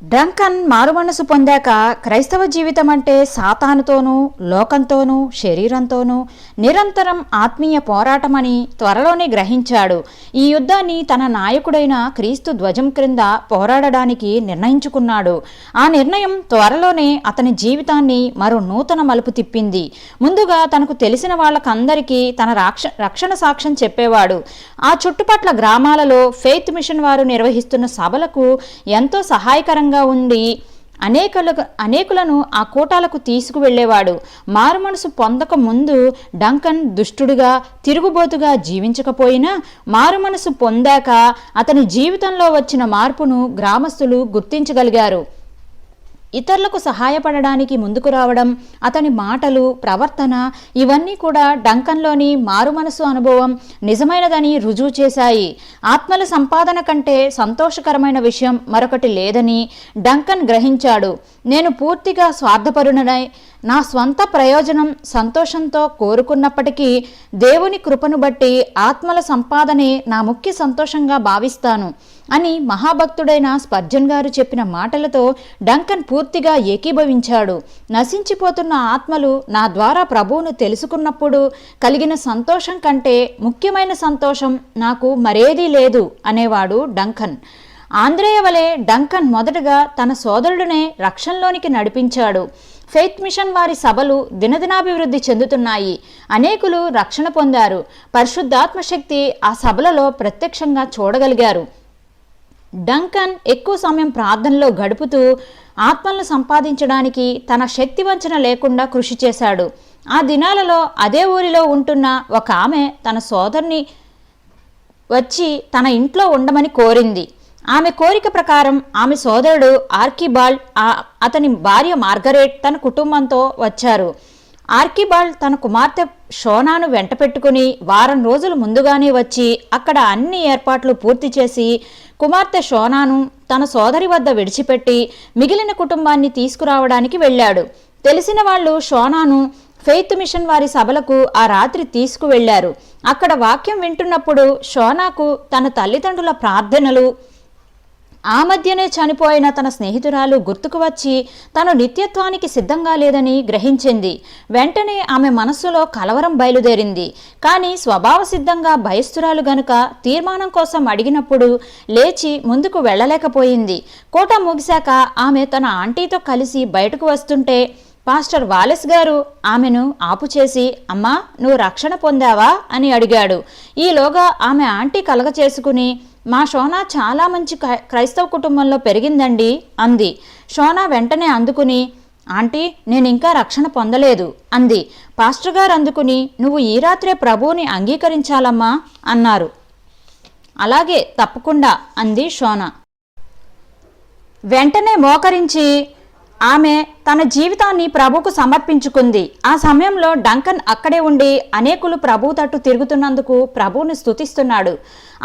Duncan మారుమనసు పొందాక క్రైస్తవ జీవితం అంటే సాతానుతోనూ లోకంతోనూ శరీరంతోనూ నిరంతరం ఆత్మీయ పోరాటమని త్వరలోనే గ్రహించాడు. ఈ యుద్ధాన్ని తన నాయకుడైన క్రీస్తు ధ్వజం క్రింద పోరాడడానికి నిర్ణయించుకున్నాడు. ఆ నిర్ణయం త్వరలోనే అతని జీవితాన్ని మరో నూతన మలుపు తిప్పింది. ముందుగా తనకు తెలిసిన వాళ్ళకందరికీ తన రక్షణ సాక్ష్యం చెప్పేవాడు. ఆ చుట్టుపట్ల గ్రామాలలో ఫెయిత్ మిషన్ వారు నిర్వహిస్తున్న సభలకు ఎంతో సహాయకరంగా ఉండి అనేకులను ఆ కూటాలకు తీసుకువెళ్లేవాడు. మారుమనసు పొందక ముందు డంకన్ దుష్టుడిగా తిరుగుబోతుగా జీవించకపోయినా మారుమనసు పొందాక అతని జీవితంలో వచ్చిన మార్పును గ్రామస్తులు గుర్తించగలిగారు. ఇతరులకు సహాయపడడానికి ముందుకు రావడం, అతని మాటలు, ప్రవర్తన ఇవన్నీ కూడా డంకన్లోని మారుమనసు అనుభవం నిజమైనదని రుజువు చేశాయి. ఆత్మల సంపాదన కంటే సంతోషకరమైన విషయం మరొకటి లేదని డంకన్ గ్రహించాడు. నేను పూర్తిగా స్వార్థపరునై నా స్వంత ప్రయోజనం సంతోషంతో కోరుకున్నప్పటికీ దేవుని కృపను బట్టి ఆత్మల సంపాదనే నా ముఖ్య సంతోషంగా భావిస్తాను అని మహాభక్తుడైన స్పర్జన్ గారు చెప్పిన మాటలతో డంకన్ పూర్తిగా ఏకీభవించాడు. నశించిపోతున్న ఆత్మలు నా ద్వారా ప్రభువును తెలుసుకున్నప్పుడు కలిగిన సంతోషం కంటే ముఖ్యమైన సంతోషం నాకు మరేదీ లేదు అనేవాడు డంకన్. ఆంద్రేయ వలె డంకన్ మొదటగా తన సోదరుడినే రక్షణలోనికి నడిపించాడు. ఫెయిత్ మిషన్ వారి సభలు దినదినాభివృద్ధి చెందుతున్నాయి. అనేకులు రక్షణ పొందారు. పరిశుద్ధాత్మశక్తి ఆ సభలలో ప్రత్యక్షంగా చూడగలిగారు. డంకన్ ఎక్కువ సమయం ప్రార్థనలో గడుపుతూ ఆత్మలను సంపాదించడానికి తన శక్తి వంచన లేకుండా కృషి చేశాడు. ఆ దినాలలో అదే ఊరిలో ఉంటున్న ఒక ఆమె తన సోదరుని వచ్చి తన ఇంట్లో ఉండమని కోరింది. ఆమె కోరిక ప్రకారం ఆమె సోదరుడు ఆర్కిబాల్డ్, అతని భార్య మార్గరెట్ తన కుటుంబంతో వచ్చారు. ఆర్కిబాల్డ్ తన కుమార్తె షోనాను వెంట పెట్టుకుని వారం రోజులు ముందుగానే వచ్చి అక్కడ అన్ని ఏర్పాట్లు పూర్తి చేసి కుమార్తె షోనాను తన సోదరి వద్ద విడిచిపెట్టి మిగిలిన కుటుంబాన్ని తీసుకురావడానికి వెళ్ళాడు. తెలిసిన వాళ్ళు షోనాను ఫెయిత్ మిషన్ వారి సభలకు ఆ రాత్రి తీసుకువెళ్లారు. అక్కడ వాక్యం వింటున్నప్పుడు షోనాకు తన తల్లిదండ్రుల ప్రార్థనలు, ఆ మధ్యనే చనిపోయిన తన స్నేహితురాలు గుర్తుకు వచ్చి తను నిత్యత్వానికి సిద్ధంగా లేదని గ్రహించింది. వెంటనే ఆమె మనస్సులో కలవరం బయలుదేరింది. కానీ స్వభావ సిద్ధంగా భయస్థురాలు గనుక తీర్మానం కోసం అడిగినప్పుడు లేచి ముందుకు వెళ్ళలేకపోయింది. కోట ముగిశాక ఆమె తన ఆంటీతో కలిసి బయటకు వస్తుంటే పాస్టర్ వాలెస్ గారు ఆమెను ఆపుచేసి, అమ్మా, నువ్వు రక్షణ పొందావా అని అడిగాడు. ఈలోగా ఆమె ఆంటీ కలగ చేసుకుని, మా షోనా చాలా మంచి క్రైస్తవ కుటుంబంలో పెరిగిందండి అంది. షోనా వెంటనే అందుకుని, ఆంటీ, నేను ఇంకా రక్షణ పొందలేదు అంది. పాస్టర్ గారు అందుకుని, నువ్వు ఈ రాత్రే ప్రభువుని అంగీకరించాలమ్మా అన్నారు. అలాగే, తప్పకుండా అంది షోనా. వెంటనే మోకరించి ఆమె తన జీవితాన్ని ప్రభువుకు సమర్పించుకుంది. ఆ సమయంలో డంకన్ అక్కడే ఉండి అనేకులు ప్రభువు తట్టు తిరుగుతున్నందుకు ప్రభువును స్తుతిస్తున్నాడు.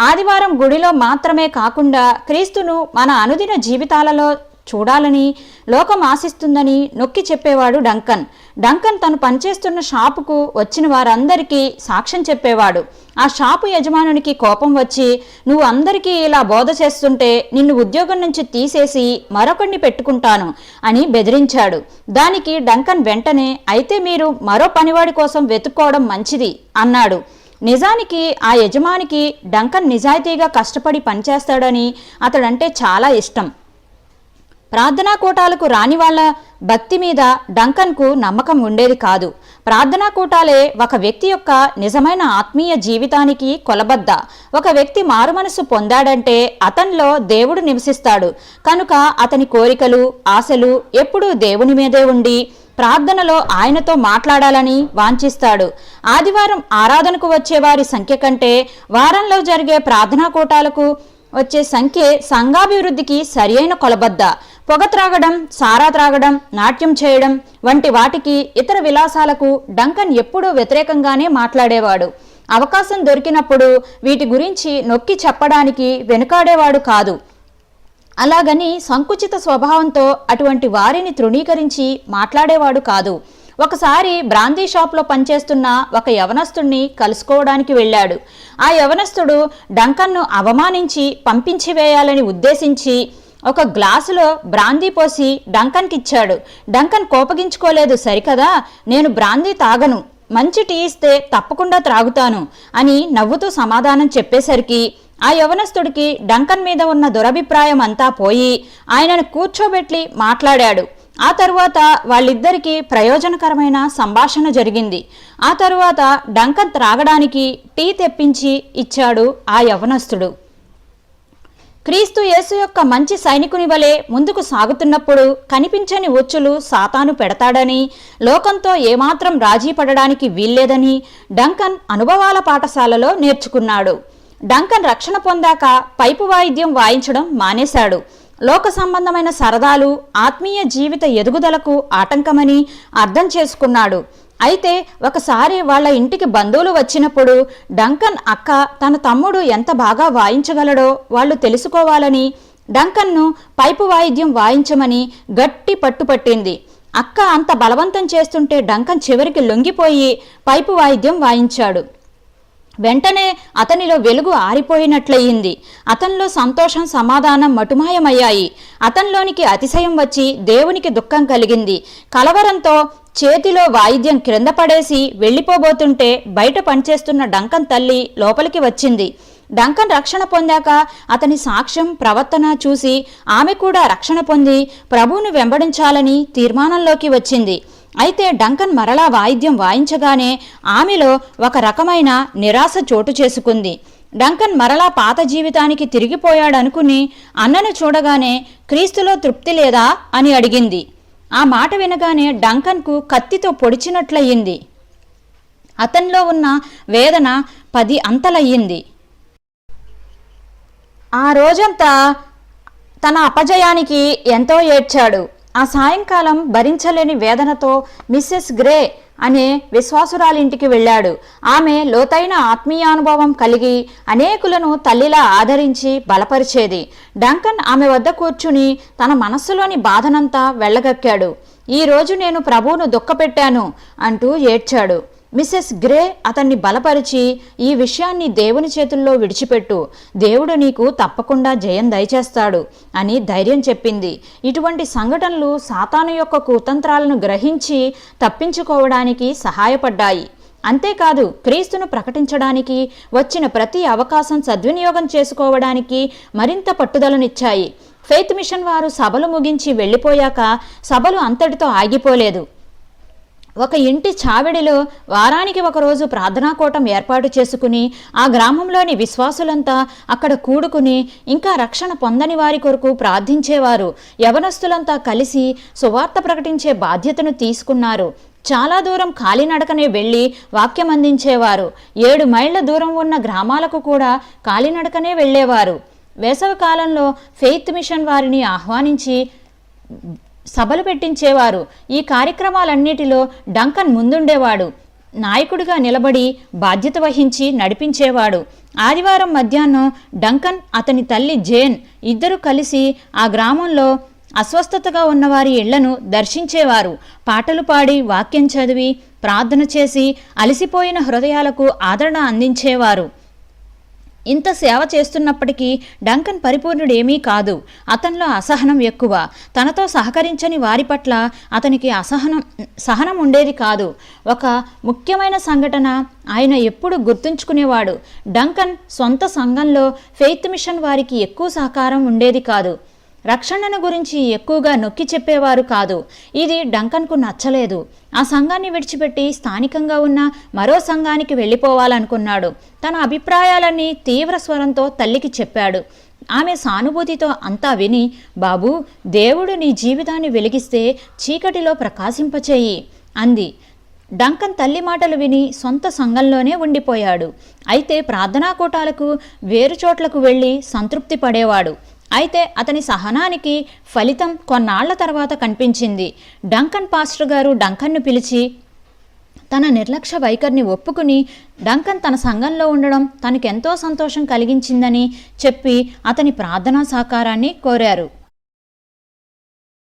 ఆదివారం గుడిలో మాత్రమే కాకుండా క్రీస్తును మన అనుదిన జీవితాలలో చూడాలని లోకం ఆశిస్తుందని నొక్కి చెప్పేవాడు డంకన్. డంకన్ తను పనిచేస్తున్న షాపుకు వచ్చిన వారందరికీ సాక్ష్యం చెప్పేవాడు. ఆ షాపు యజమానునికి కోపం వచ్చి, నువ్వు అందరికీ ఇలా బోధ చేస్తుంటే నిన్ను ఉద్యోగం నుంచి తీసేసి మరొకడిని పెట్టుకుంటాను అని బెదిరించాడు. దానికి డంకన్ వెంటనే, అయితే మీరు మరో పనివాడి కోసం వెతుక్కోవడం మంచిది అన్నాడు. నిజానికి ఆ యజమానికి డంకన్ నిజాయితీగా కష్టపడి పనిచేస్తాడని అతడంటే చాలా ఇష్టం. ప్రార్థనా కూటాలకు రాని వాళ్ల భక్తి మీద డంకన్కు నమ్మకం ఉండేది కాదు. ప్రార్థనా కూటాలే ఒక వ్యక్తి యొక్క నిజమైన ఆత్మీయ జీవితానికి కొలబద్ద. ఒక వ్యక్తి మారుమనసు పొందాడంటే అతనిలో దేవుడు నివసిస్తాడు కనుక అతని కోరికలు, ఆశలు ఎప్పుడూ దేవుని మీదే ఉండి ప్రార్థనలో ఆయనతో మాట్లాడాలని వాంఛిస్తాడు. ఆదివారం ఆరాధనకు వచ్చేవారి సంఖ్య కంటే వారంలో జరిగే ప్రార్థనా కూటాలకు వచ్చే సంఖ్య సంఘాభివృద్ధికి సరియైన కొలబద్ద. పొగ త్రాగడం, సారా త్రాగడం, నాట్యం చేయడం వంటి వాటికి, ఇతర విలాసాలకు డంకన్ ఎప్పుడూ వ్యతిరేకంగానే మాట్లాడేవాడు. అవకాశం దొరికినప్పుడు వీటి గురించి నొక్కి చెప్పడానికి వెనుకాడేవాడు కాదు. అలాగని సంకుచిత స్వభావంతో అటువంటి వారిని తృణీకరించి మాట్లాడేవాడు కాదు. ఒకసారి బ్రాందీ షాప్లో పనిచేస్తున్న ఒక యవనస్తుడిని కలుసుకోవడానికి వెళ్ళాడు. ఆ యవనస్తుడు డంకన్ను అవమానించి పంపించి వేయాలని ఉద్దేశించి ఒక గ్లాసులో బ్రాందీ పోసి డంకన్కి ఇచ్చాడు. డంకన్ కోపగించుకోలేదు. సరికదా, నేను బ్రాందీ తాగను, మంచి టీ ఇస్తే తప్పకుండా త్రాగుతాను అని నవ్వుతూ సమాధానం చెప్పేసరికి ఆ యవనస్తుడికి డంకన్ మీద ఉన్న దురభిప్రాయం అంతా పోయి ఆయనను కూర్చోబెట్టి మాట్లాడాడు. ఆ తరువాత వాళ్ళిద్దరికీ ప్రయోజనకరమైన సంభాషణ జరిగింది. ఆ తరువాత డంకన్ త్రాగడానికి టీ తెప్పించి ఇచ్చాడు ఆ యవనస్తుడు. క్రీస్తు యేసు యొక్క మంచి సైనికుని వలె ముందుకు సాగుతున్నప్పుడు కనిపించని ఉచ్చులు సాతాను పెడతాడని, లోకంతో ఏమాత్రం రాజీ పడడానికి వీల్లేదని డంకన్ అనుభవాల పాఠశాలలో నేర్చుకున్నాడు. డంకన్ రక్షణ పొందాక పైపు వాయిద్యం వాయించడం మానేశాడు. లోక సంబంధమైన సరదాలు ఆత్మీయ జీవిత ఎదుగుదలకు ఆటంకమని అర్థం చేసుకున్నాడు. అయితే ఒకసారి వాళ్ళ ఇంటికి బంధువులు వచ్చినప్పుడు డంకన్ అక్క తన తమ్ముడు ఎంత బాగా వాయించగలడో వాళ్ళు తెలుసుకోవాలని డంకన్ను పైపు వాయిద్యం వాయించమని గట్టి పట్టుపట్టింది. అక్క అంత బలవంతం చేస్తుంటే డంకన్ చివరికి లొంగిపోయి పైపు వాయిద్యం వాయించాడు. వెంటనే అతనిలో వెలుగు ఆరిపోయినట్లయింది. అతనిలో సంతోషం, సమాధానం మటుమాయమయ్యాయి. అతనిలోనికి అతిశయం వచ్చి దేవునికి దుఃఖం కలిగింది. కలవరంతో చేతిలో వాయిద్యం క్రింద పడేసి వెళ్ళిపోబోతుంటే బయట పనిచేస్తున్న డంకన్ తల్లి లోపలికి వచ్చింది. డంకన్ రక్షణ పొందాక అతని సాక్ష్యం, ప్రవర్తన చూసి ఆమె కూడా రక్షణ పొంది ప్రభువును వెంబడించాలని తీర్మానంలోకి వచ్చింది. అయితే డంకన్ మరలా వాయిద్యం వాయించగానే ఆమెలో ఒక రకమైన నిరాశ చోటు చేసుకుంది. డంకన్ మరలా పాత జీవితానికి తిరిగిపోయాడనుకుని అన్నను చూడగానే క్రీస్తులో తృప్తి లేదా అని అడిగింది. ఆ మాట వినగానే డంకన్కు కత్తితో పొడిచినట్లయింది. అతనిలో ఉన్న వేదన 10 అంతలయ్యింది. ఆ రోజంతా తన అపజయానికి ఎంతో ఏడ్చాడు. ఆ సాయంకాలం భరించలేని వేదనతో మిస్సెస్ గ్రే అనే విశ్వాసురాలింటికి వెళ్ళాడు. ఆమె లోతైన ఆత్మీయానుభవం కలిగి అనేకులను తల్లిలా ఆదరించి బలపరిచేది. డంకన్ ఆమె వద్ద కూర్చుని తన మనస్సులోని బాధనంతా వెళ్ళగక్కాడు. ఈరోజు నేను ప్రభువును దుఃఖపెట్టాను అంటూ ఏడ్చాడు. మిస్సెస్ గ్రే అతన్ని బలపరిచి, ఈ విషయాన్ని దేవుని చేతుల్లో విడిచిపెట్టు, దేవుడు నీకు తప్పకుండా జయం దయచేస్తాడు అని ధైర్యం చెప్పింది. ఇటువంటి సంఘటనలు సాతాను యొక్క కుతంత్రాలను గ్రహించి తప్పించుకోవడానికి సహాయపడ్డాయి. అంతేకాదు, క్రీస్తును ప్రకటించడానికి వచ్చిన ప్రతి అవకాశం సద్వినియోగం చేసుకోవడానికి మరింత పట్టుదలనిచ్చాయి. ఫెయిత్ మిషన్ వారు సభలు ముగించి వెళ్ళిపోయాక సభలు అంతటితో ఆగిపోలేదు. ఒక ఇంటి చావిడిలో వారానికి ఒకరోజు ప్రార్థనాకూటం ఏర్పాటు చేసుకుని ఆ గ్రామంలోని విశ్వాసులంతా అక్కడ కూడుకుని ఇంకా రక్షణ పొందని వారి కొరకు ప్రార్థించేవారు. యవనస్తులంతా కలిసి సువార్త ప్రకటించే బాధ్యతను తీసుకున్నారు. చాలా దూరం కాలినడకనే వెళ్ళి వాక్యం అందించేవారు. 7 మైళ్ళ దూరం ఉన్న గ్రామాలకు కూడా కాలినడకనే వెళ్ళేవారు. వేసవి కాలంలో ఫెయిత్ మిషన్ వారిని ఆహ్వానించి సభలు పెట్టించేవారు. ఈ కార్యక్రమాలన్నిటిలో డంకన్ ముందుండేవాడు. నాయకుడిగా నిలబడి బాధ్యత వహించి నడిపించేవాడు. ఆదివారం మధ్యాహ్నం డంకన్, అతని తల్లి జేన్ ఇద్దరు కలిసి ఆ గ్రామంలో అస్వస్థతగా ఉన్నవారి ఇళ్లను దర్శించేవారు. పాటలు పాడి, వాక్యం చదివి, ప్రార్థన చేసి అలసిపోయిన హృదయాలకు ఆదరణ అందించేవారు. ఇంత సేవ చేస్తున్నప్పటికీ డంకన్ పరిపూర్ణుడేమీ కాదు. అతనిలో అసహనం ఎక్కువ. తనతో సహకరించని వారి పట్ల అతనికి సహనం ఉండేది కాదు. ఒక ముఖ్యమైన సంఘటన ఆయన ఎప్పుడు గుర్తుంచుకునేవాడు. డంకన్ సొంత సంఘంలో ఫెయిత్ మిషన్ వారికి ఎక్కువ సహకారం ఉండేది కాదు. రక్షణను గురించి ఎక్కువగా నొక్కి చెప్పేవారు కాదు. ఇది డంకన్కు నచ్చలేదు. ఆ సంఘాన్ని విడిచిపెట్టి స్థానికంగా ఉన్న మరో సంఘానికి వెళ్ళిపోవాలనుకున్నాడు. తన అభిప్రాయాలన్నీ తీవ్ర స్వరంతో తల్లికి చెప్పాడు. ఆమె సానుభూతితో అంతా విని, బాబూ, దేవుడు నీ జీవితాన్ని వెలిగిస్తే చీకటిలో ప్రకాశింపచేయి అంది. డంకన్ తల్లి మాటలు విని సొంత సంఘంలోనే ఉండిపోయాడు. అయితే ప్రార్థనాకూటాలకు వేరు చోట్లకు వెళ్ళి సంతృప్తి పడేవాడు. అయితే అతని సహనానికి ఫలితం కొన్నాళ్ల తర్వాత కనిపించింది. డంకన్ పాస్టర్ గారు డంకన్ను పిలిచి తన నిర్లక్ష్య వైఖరిని ఒప్పుకుని డంకన్ తన సంఘంలో ఉండడం తనకెంతో సంతోషం కలిగించిందని చెప్పి అతని ప్రార్థనా సహకారాన్ని కోరారు.